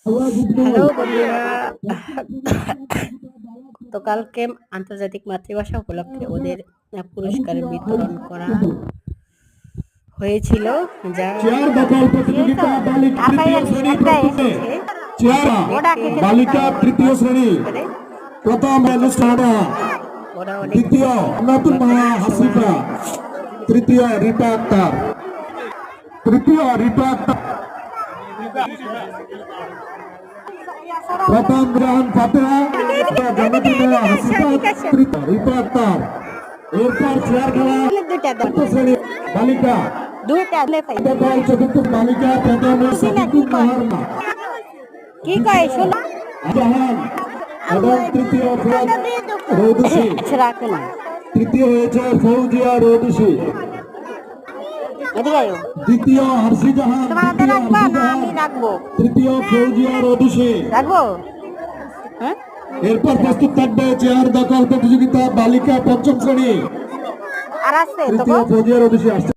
Hello বন্ধুরা, গতকালকে আন্তর্জাতিক মাতৃভাষা উপলক্ষে ওদের পুরস্কার বিতরণ করা হয়েছিল। যা বালিকা তৃতীয় শ্রেণী প্রথম অনুষ্ঠান, দ্বিতীয় নতুন মা হাসিফা, তৃতীয় রিপা আক্তার, প্রথম জাহান ফাতেহা, হাসিফা, রিপা আক্তার। এরপর চেয়ার খেলা শ্রেণী বালিকা চতুর্থ বালিকা প্রথম কি কয় শোনো জাহান এবং তৃতীয় রৌদুসি, তৃতীয় হয়েছে ফৌজিয়া রৌদুসি, দ্বিতীয় হর্ষি জাহান, তৃতীয় ফৌজিয়া রৌদুসি। এরপর প্রস্তুত থাকবে চেয়ার দখল প্রতিযোগিতা বালিকা পঞ্চম শ্রেণী, তৃতীয় ফৌজিয়া রৌদুসি আসছে।